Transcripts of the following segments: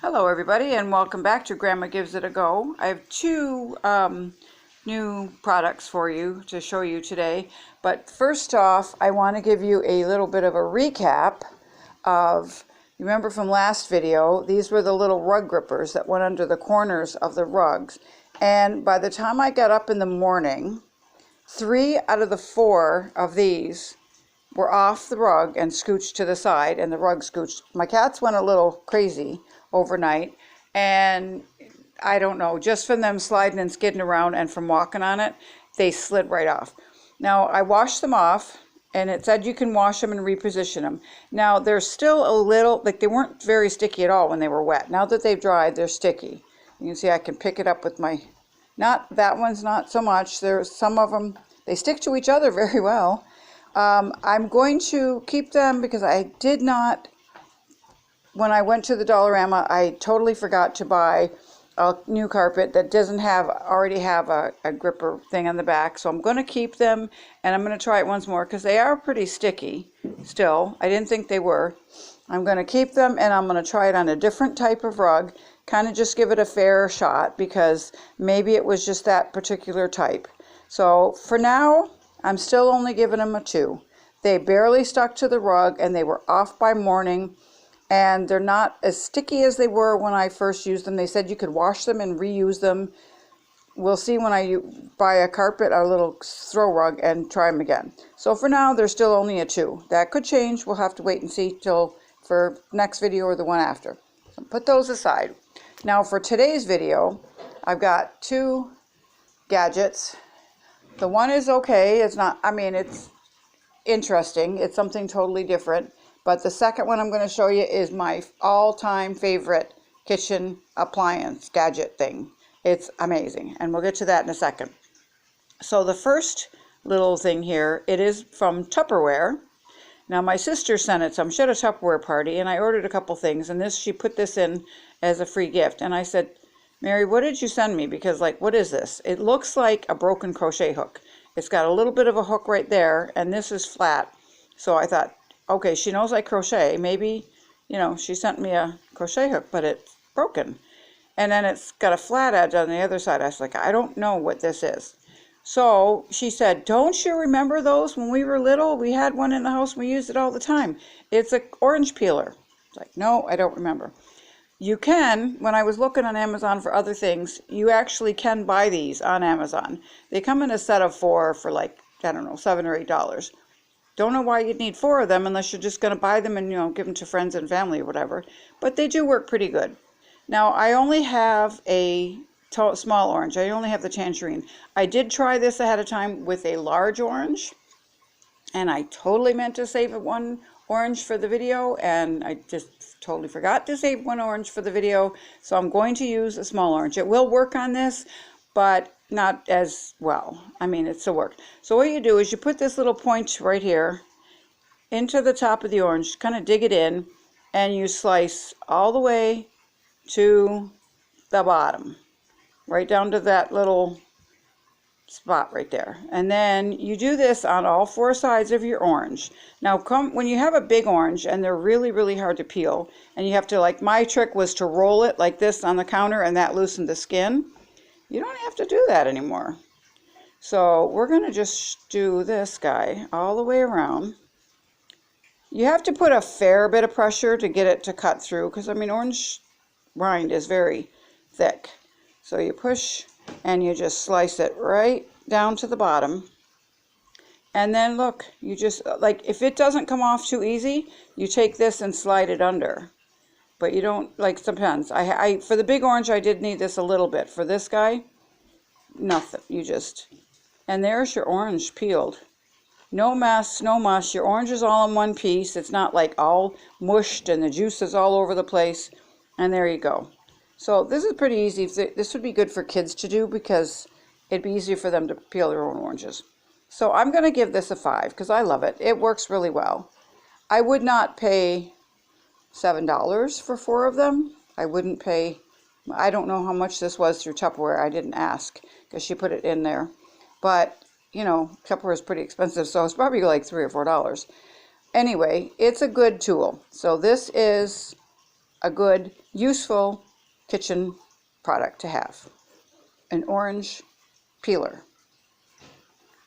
Hello everybody and welcome back to Grandma Gives It a Go. I have two new products for you to show you today, but first off I want to give you a little bit of a recap of, you remember from last video, these were the little rug grippers that went under the corners of the rugs, and by the time I got up in the morning, 3 out of the 4 of these were off the rug and scooched to the side, and the rug scooched. My cats went a little crazy overnight, and I don't know, just from them sliding and skidding around and from walking on it, they slid right off. Now I washed them off, and it said you can wash them and reposition them. Now they're still a little, like, they weren't very sticky at all when they were wet. Now that they've dried, they're sticky. You can see I can pick it up with my, not that one's not so much. There's some of them, they stick to each other very well. I'm going to keep them because I did not, when I went to the Dollarama, I totally forgot to buy a new carpet that doesn't already have a gripper thing on the back. So I'm going to keep them, and I'm going to try it once more because they are pretty sticky still. I didn't think they were. I'm going to keep them, and I'm going to try it on a different type of rug, kind of just give it a fair shot because maybe it was just that particular type. So for now, I'm still only giving them a 2. They barely stuck to the rug, and they were off by morning, and they're not as sticky as they were when I first used them. They said you could wash them and reuse them. We'll see when I buy a carpet, a little throw rug, and try them again. So for now, they're still only a 2. That could change. We'll have to wait and see till for next video or the one after. So put those aside. Now for today's video, I've got 2 gadgets. The one is okay. It's not, I mean, it's interesting. It's something totally different. But the second one I'm going to show you is my all-time favorite kitchen appliance gadget thing. It's amazing. And we'll get to that in a second. So the first little thing here, it is from Tupperware. Now my sister sent it some. She had a Tupperware party, and I ordered a couple things. And she put this in as a free gift. And I said, Mary, what did you send me? Because, like, what is this? It looks like a broken crochet hook. It's got a little bit of a hook right there, and this is flat. So I thought, okay, she knows I crochet. Maybe, you know, she sent me a crochet hook, but it's broken. And then it's got a flat edge on the other side. I was like, I don't know what this is. So she said, don't you remember those when we were little? We had one in the house. We used it all the time. It's an orange peeler. It's like, no, I don't remember. You can, when I was looking on Amazon for other things, you actually can buy these on Amazon. They come in a set of 4 for, like, I don't know, $7 or $8. Don't know why you'd need 4 of them unless you're just going to buy them and, you know, give them to friends and family or whatever. But they do work pretty good. Now, I only have a small orange. I only have the tangerine. I did try this ahead of time with a large orange, and I totally meant to save one orange for the video, and I just totally forgot to save one orange for the video, so I'm going to use a small orange. It will work on this, but not as well. I mean, it still works. So what you do is you put this little point right here into the top of the orange, kind of dig it in, and you slice all the way to the bottom, right down to that little spot right there. And then you do this on all 4 sides of your orange. Now when you have a big orange and they're really, really hard to peel, and you have to, like, my trick was to roll it like this on the counter, and that loosened the skin. You don't have to do that anymore. So we're going to just do this guy all the way around. You have to put a fair bit of pressure to get it to cut through, because, I mean, orange rind is very thick. So you push and you just slice it right down to the bottom. And then look, you just, like, if it doesn't come off too easy, you take this and slide it under. But you don't, like, sometimes for the big orange I did need this a little bit. For this guy, nothing. You just, and there's your orange peeled. No mess, no mush. Your orange is all in one piece. It's not like all mushed and the juice is all over the place. And there you go. So this is pretty easy. This would be good for kids to do because it'd be easier for them to peel their own oranges. So I'm going to give this a 5 because I love it. It works really well. I would not pay $7 for 4 of them. I wouldn't pay, I don't know how much this was through Tupperware. I didn't ask because she put it in there. But, you know, Tupperware is pretty expensive, so it's probably like $3 or $4. Anyway, it's a good tool. So this is a good, useful kitchen product to have. An orange peeler.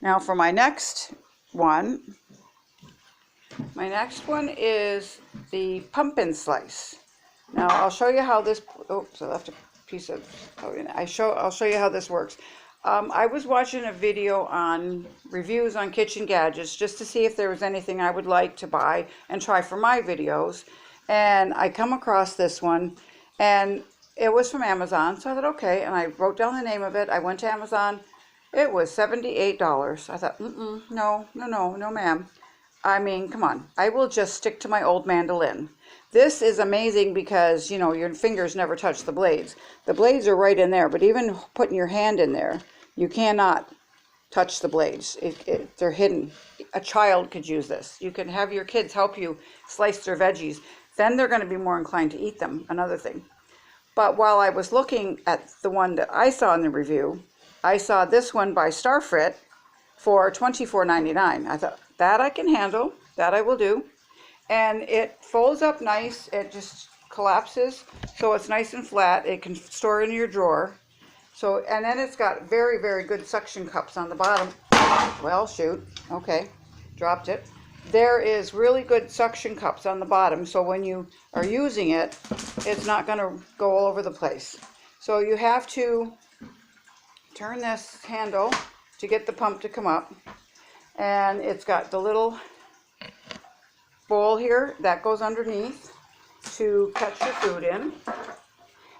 Now for my next one is the pumpkin slice. Now I'll show you how this, oops, I left a piece of, I'll show you how this works. I was watching a video on reviews on kitchen gadgets just to see if there was anything I would like to buy and try for my videos. And I come across this one, and it was from Amazon, so I thought, okay, and I wrote down the name of it. I went to Amazon. It was $78. I thought, no, ma'am. I mean, come on. I will just stick to my old mandolin. This is amazing because, you know, your fingers never touch the blades. The blades are right in there, but even putting your hand in there, you cannot touch the blades. They're hidden. A child could use this. You can have your kids help you slice their veggies. Then they're going to be more inclined to eat them, another thing. But while I was looking at the one that I saw in the review, I saw this one by Starfrit for $24.99. I thought, that I can handle, that I will do. And it folds up nice. It just collapses, so it's nice and flat. It can store in your drawer. So, and then it's got very, very good suction cups on the bottom. Well, shoot. Okay, dropped it. There is really good suction cups on the bottom, so when you are using it, it's not going to go all over the place. So you have to turn this handle to get the pump to come up. And it's got the little bowl here that goes underneath to catch your food in.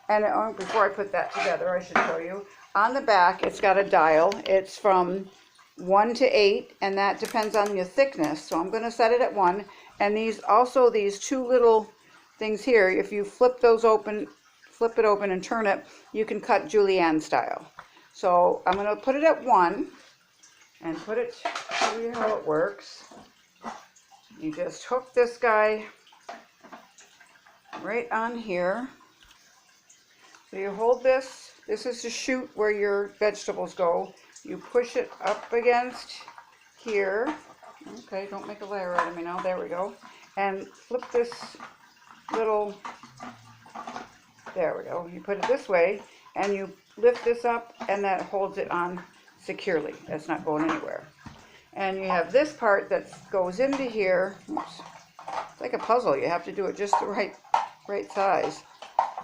And before I put that together, I should show you. On the back, it's got a dial. It's from 1 to 8, and that depends on your thickness. So I'm going to set it at 1. And these two little things here, if you flip it open and turn it, you can cut julienne style. So I'm going to put it at 1 and show you how it works. You just hook this guy right on here. So you hold this. This is the chute where your vegetables go. You push it up against here. Okay, don't make a layer out of me now. There we go. And flip this little, there we go. You put it this way, and you lift this up, and that holds it on securely. That's not going anywhere. And you have this part that goes into here. Oops. It's like a puzzle. You have to do it just the right size,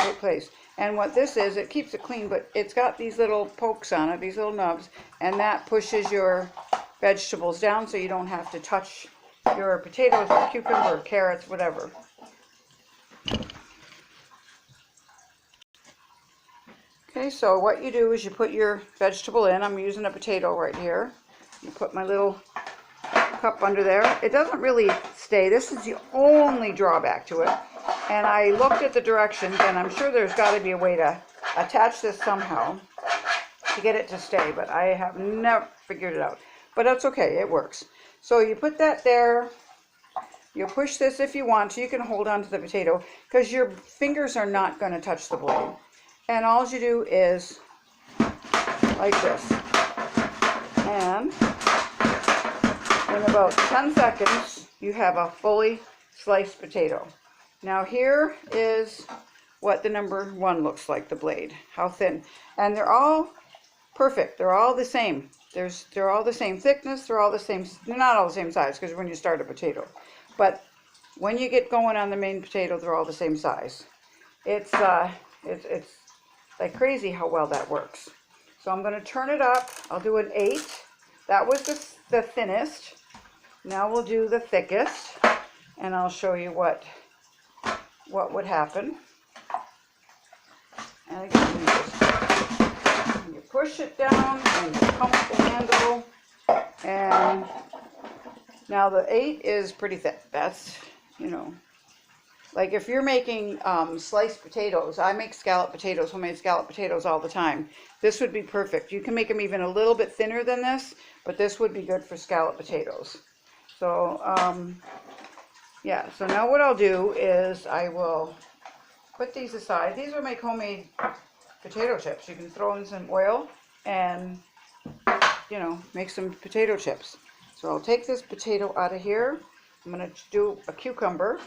right place. And what this is, it keeps it clean, but it's got these little pokes on it, these little nubs, and that pushes your vegetables down so you don't have to touch your potatoes or cucumber or carrots, whatever. Okay, so what you do is you put your vegetable in. I'm using a potato right here. You put my little cup under there. It doesn't really stay. This is the only drawback to it. And I looked at the directions, and I'm sure there's got to be a way to attach this somehow to get it to stay, but I have never figured it out. But that's okay, it works. So you put that there. You push this if you want to. You can hold on to the potato because your fingers are not going to touch the blade. And all you do is like this. And in about 10 seconds, you have a fully sliced potato. Now here is what the number 1 looks like, the blade, how thin. And they're all perfect. They're all the same. They're all the same thickness. They're all the same. They're not all the same size because when you start a potato. But when you get going on the main potato, they're all the same size. It's like crazy how well that works. So I'm going to turn it up. I'll do an 8. That was the thinnest. Now we'll do the thickest, and I'll show you what would happen. And again, you push it down and you pump the handle. And now the 8 is pretty thick. That's, you know, like if you're making sliced potatoes, I make scalloped potatoes, homemade scalloped potatoes all the time. This would be perfect. You can make them even a little bit thinner than this, but this would be good for scalloped potatoes. So, yeah, so now what I'll do is I will put these aside. These will make homemade potato chips. You can throw in some oil and, you know, make some potato chips. So I'll take this potato out of here. I'm going to do a cucumber.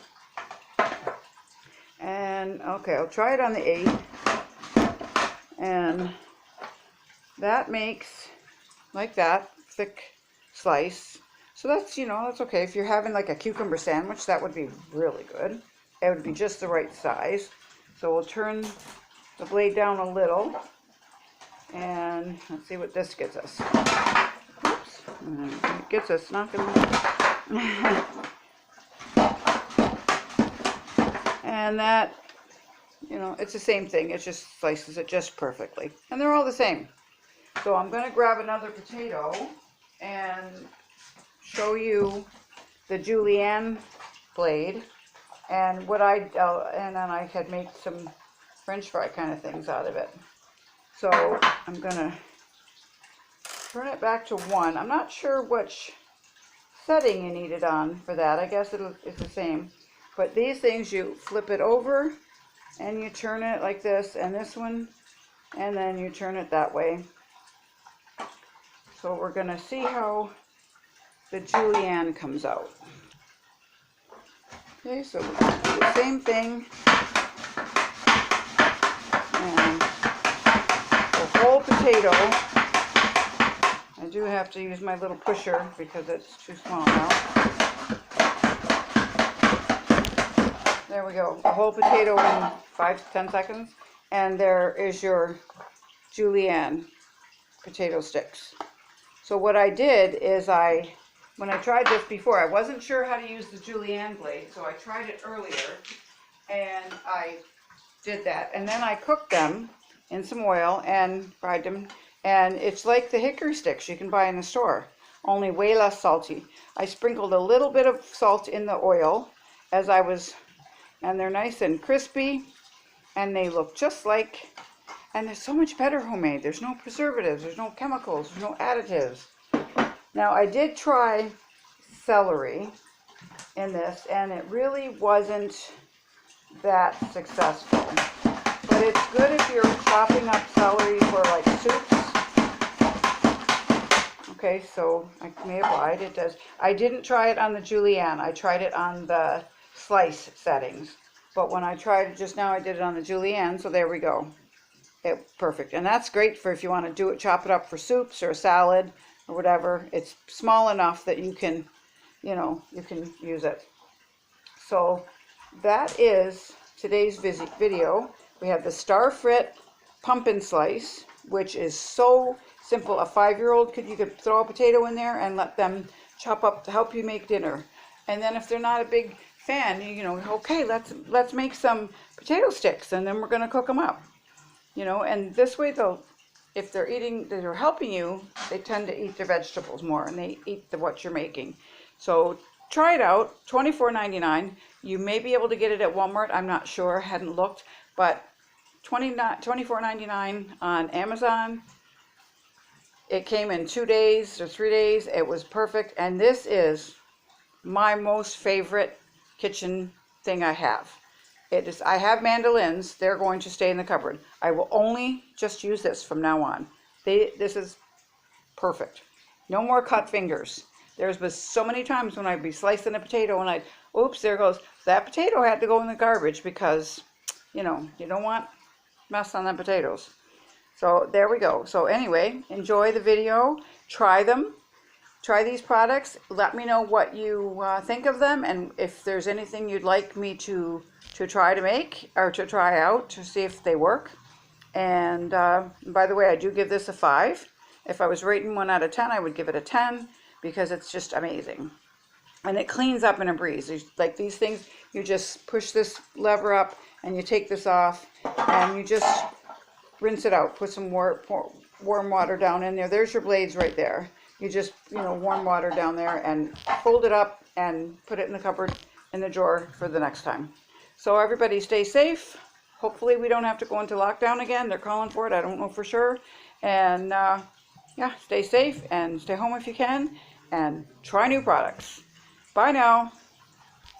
And okay, I'll try it on the 8. And that makes like that thick slice. So that's, you know, that's okay. If you're having like a cucumber sandwich, that would be really good. It would be just the right size. So we'll turn the blade down a little, and let's see what this gets us. Oops, it gets us not gonna. And that, you know, it's the same thing. It just slices it just perfectly, and they're all the same. So I'm going to grab another potato and show you the julienne blade, and what and then I had made some French fry kind of things out of it. So I'm going to turn it back to 1. I'm not sure which setting you need it on for that. I guess it's the same. But these things, you flip it over and you turn it like this, and this one, and then you turn it that way. So we're going to see how the julienne comes out. Okay, so we're going to do the same thing. And the whole potato, I do have to use my little pusher because it's too small now. There we go, the whole potato in 5 to 10 seconds. And there is your julienne potato sticks. So what I did is when I tried this before, I wasn't sure how to use the julienne blade, so I tried it earlier, and I did that. And then I cooked them in some oil and fried them, and it's like the hickory sticks you can buy in the store, only way less salty. I sprinkled a little bit of salt in the oil and they're nice and crispy, and they look just like, and they're so much better homemade. There's no preservatives, there's no chemicals, there's no additives. Now I did try celery in this, and it really wasn't that successful. But it's good if you're chopping up celery for like soups. Okay, so I may have lied, it does. I didn't try it on the julienne, I tried it on the slice settings. But when I tried it just now, I did it on the julienne, so there we go. Perfect. And that's great for if you want to do it, chop it up for soups or a salad or whatever. It's small enough that you can, you know, you can use it. So that is today's video. We have the Starfrit pumpkin slice, which is so simple. A 5-year-old you could throw a potato in there and let them chop up to help you make dinner. And then if they're not a big fan, you know, okay, let's make some potato sticks, and then we're going to cook them up. You know, and this way if they're helping you, they tend to eat their vegetables more, and they eat what you're making. So try it out. $24.99. You may be able to get it at Walmart. I'm not sure. Hadn't looked, but $24.99 on Amazon. It came in 2 days or 3 days. It was perfect, and this is my most favorite kitchen thing I have. I have mandolins. They're going to stay in the cupboard. I will only just use this from now on. This is perfect. No more cut fingers. There's been so many times when I'd be slicing a potato and oops, there goes. That potato had to go in the garbage because, you know, you don't want mess on the potatoes. So there we go. So anyway, enjoy the video. Try them. Try these products. Let me know what you think of them, and if there's anything you'd like me to try to make or to try out to see if they work. And by the way, I do give this a 5. If I was rating 1 out of 10, I would give it a 10 because it's just amazing. And it cleans up in a breeze. Like these things, you just push this lever up and you take this off and you just rinse it out. Put some warm water down in there. There's your blades right there. You just, you know, warm water down there and fold it up and put it in the cupboard in the drawer for the next time. So everybody stay safe. Hopefully we don't have to go into lockdown again. They're calling for it. I don't know for sure. And yeah, stay safe and stay home if you can, and try new products. Bye now.